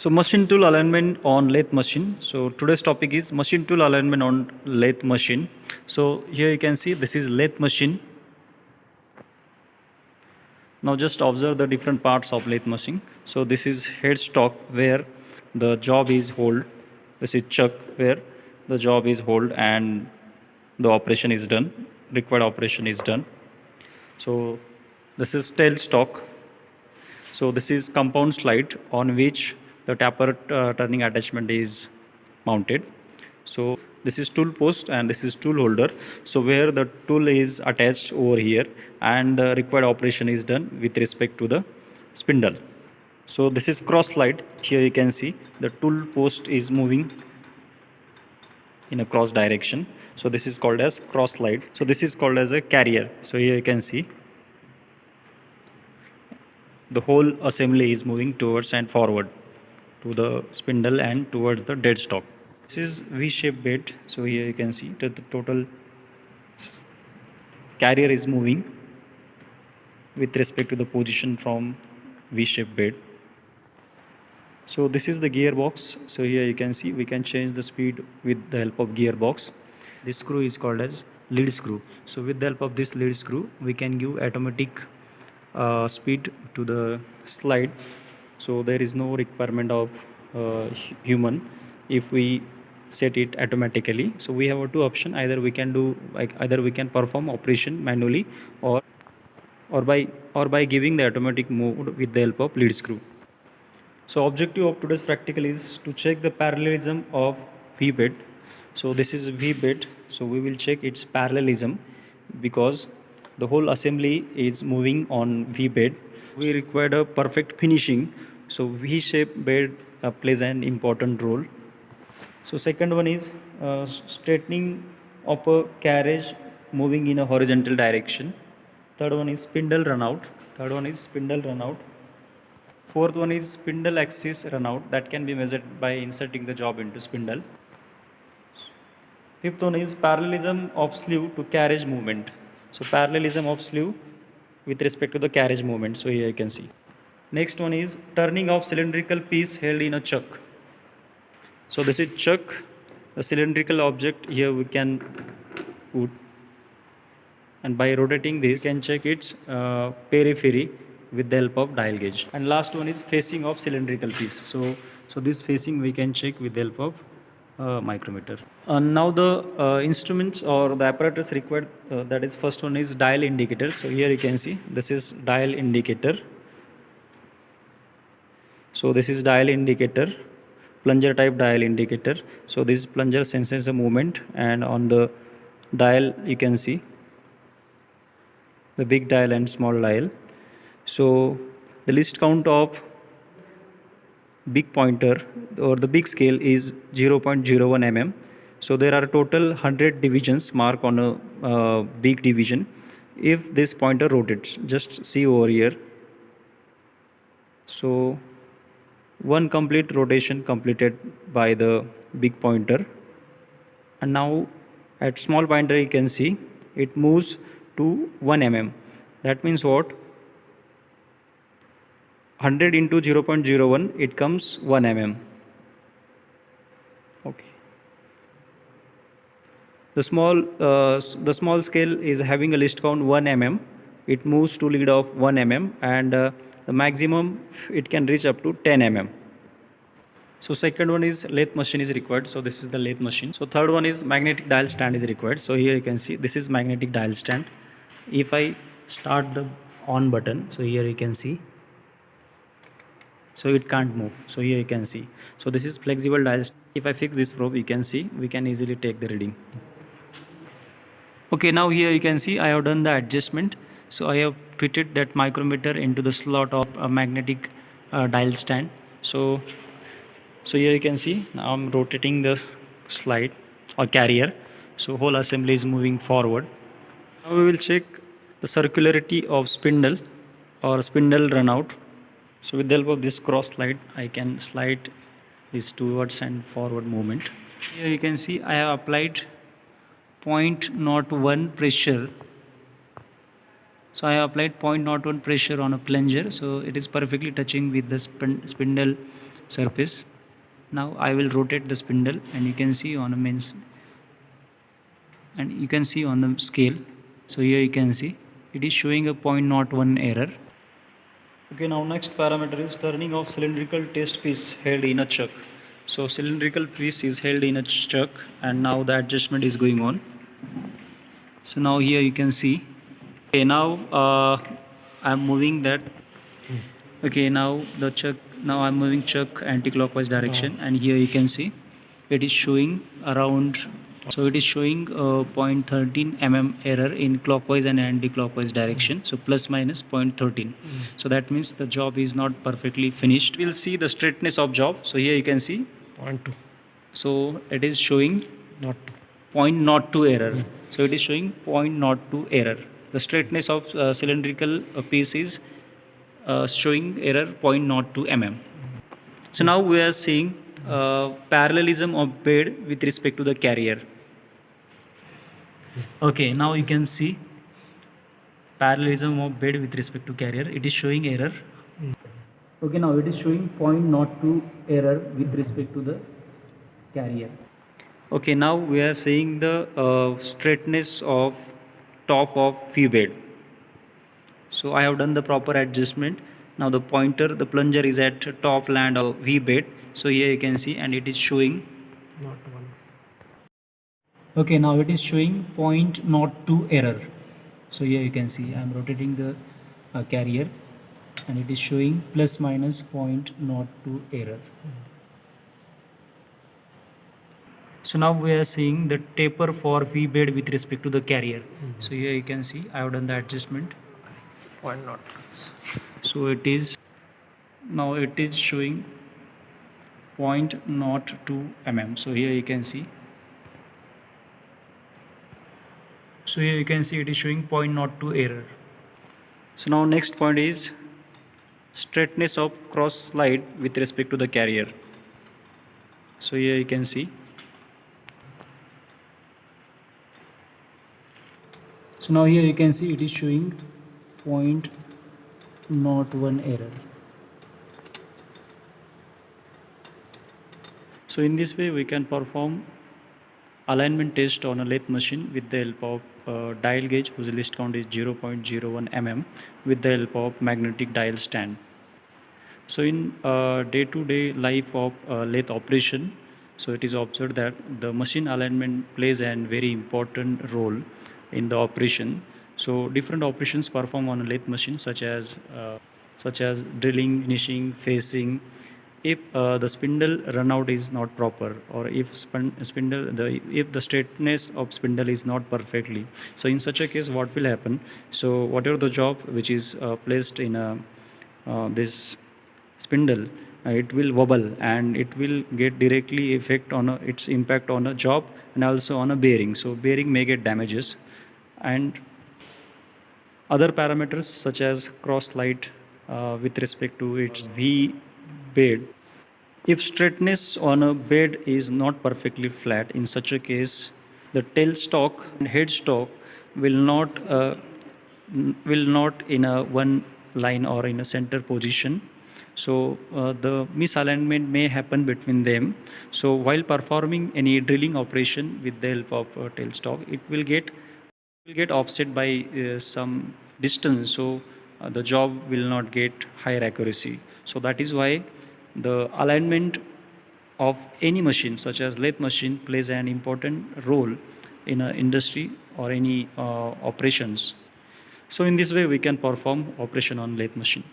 So machine tool alignment on lathe machine. So today's topic is machine tool alignment on lathe machine. So here you can see this is lathe machine. Now just observe the different parts of lathe machine. So this is headstock where the job is hold. This is chuck where the job is hold and the operation is done. Required operation is done. So this is tailstock. So this is compound slide on which the taper turning attachment is mounted. So this is tool post and this is tool holder. So where the tool is attached over here and the required operation is done with respect to the spindle. So this is cross slide. Here you can see the tool post is moving in a cross direction. So this is called as cross slide. So this is called as a carrier. So here you can see the whole assembly is moving towards and forward to the spindle and towards the dead stock. This is V-shaped bed. So here you can see that the total carrier is moving with respect to the position from V-shaped bed. So this is the gearbox. So here you can see we can change the speed with the help of gearbox. This screw is called as lead screw. So with the help of this lead screw we can give automatic speed to the slide. So there is no requirement of human if we set it automatically. So we have two options: either we can do either we can perform operation manually or by giving the automatic mode with the help of lead screw. So objective of today's practical is to check the parallelism of V bed. So this is V bed. So we will check its parallelism because the whole assembly is moving on V bed. We require a perfect finishing. So V-shaped bed plays an important role. So second one is straightening of a carriage moving in a horizontal direction. Third one is spindle runout. Fourth one is spindle axis runout that can be measured by inserting the job into spindle. Fifth one is parallelism of sleeve to carriage movement. So parallelism of sleeve with respect to the carriage movement. So here you can see. Next one is turning of cylindrical piece held in a chuck. So this is chuck, the cylindrical object here we can put, and by rotating this we can check its periphery with the help of dial gauge. And last one is facing of cylindrical piece. So this facing we can check with the help of micrometer. Now the instruments or the apparatus required, that is first one is dial indicator. So here you can see this is dial indicator. So this is dial indicator, plunger type dial indicator. So this plunger senses the movement, and on the dial you can see the big dial and small dial. So the least count of big pointer or the big scale is 0.01 mm. So there are total 100 divisions marked on a big division. If this pointer rotates, just see over here. So one complete rotation completed by the big pointer, and now at small pointer you can see it moves to 1 mm. That means what? 100 into 0.01, it comes 1 mm. Okay. The small scale is having a least count 1 mm. It moves to lead of 1 mm, and the maximum it can reach up to 10 mm. So second one is lathe machine is required. So this is the lathe machine. So third one is magnetic dial stand is required. So here you can see this is magnetic dial stand. If I start the on button, so here you can see, so it can't move. So here you can see. So this is flexible dial. If I fix this probe, you can see we can easily take the reading. Okay, now here you can see I have done the adjustment. So I have fitted that micrometer into the slot of a magnetic dial stand. So here you can see now I'm rotating the slide or carrier. So whole assembly is moving forward. Now we will check the circularity of spindle or spindle runout. So with the help of this cross slide, I can slide this towards and forward movement. Here you can see I have applied 0.01 pressure. So I have applied 0.01 pressure on a plunger. So it is perfectly touching with the spindle surface. Now I will rotate the spindle, and you can see on the mains, and you can see on the scale. So here you can see it is showing a 0.01 error. Okay, now next parameter is turning of cylindrical test piece held in a chuck. So cylindrical piece is held in a chuck, and now the adjustment is going on. So now here you can see. Okay, now I'm moving that. Okay, now the chuck. Now I'm moving chuck anti-clockwise direction, and here you can see it is showing around. So it is showing 0.13 mm error in clockwise and anti-clockwise direction. So plus minus 0.13. So that means the job is not perfectly finished. We'll see the straightness of job. So here you can see 0.2. So it is showing Not 0.02 error. So it is showing 0.02 error. The straightness of cylindrical piece is showing error 0.02 mm. So now we are seeing parallelism of bed with respect to the carrier. Okay, now you can see parallelism of bed with respect to carrier. It is showing error. Okay, now it is showing 0.02 error with respect to the carrier. Okay, now we are seeing the straightness of top of V bed. So I have done the proper adjustment. Now the pointer, the plunger is at top land of V bed. So here you can see, and it is showing. not one. Okay, now it is showing 0.02 error. So here you can see I am rotating the carrier, and it is showing plus minus 0.02 error. So now we are seeing the taper for V bed with respect to the carrier. So here you can see I have done the adjustment. 0.0. So it is now it is showing 0.02 mm. So here you can see. So here you can see it is showing 0.02 error. So now next point is straightness of cross slide with respect to the carrier. So here you can see. So now here you can see it is showing 0.01 error. So in this way we can perform alignment test on a lathe machine with the help of dial gauge whose list count is 0.01 mm with the help of magnetic dial stand. So in day-to-day life of lathe operation, so it is observed that the machine alignment plays a very important role in the operation. So different operations performed on a lathe machine such as drilling, finishing, facing. If the spindle runout is not proper, or if if the straightness of spindle is not perfectly, so in such a case what will happen? So whatever the job which is placed in a this spindle, it will wobble, and it will get directly effect on its impact on a job and also on a bearing. So bearing may get damages, and other parameters such as cross slide with respect to its V bed. If straightness on a bed is not perfectly flat, in such a case, the tailstock and headstock will not in a one line or in a center position. So the misalignment may happen between them. So while performing any drilling operation with the help of tailstock, it will get offset by some distance. So the job will not get higher accuracy. So that is why the alignment of any machine such as lathe machine plays an important role in an industry or any operations. So in this way we can perform operation on lathe machine.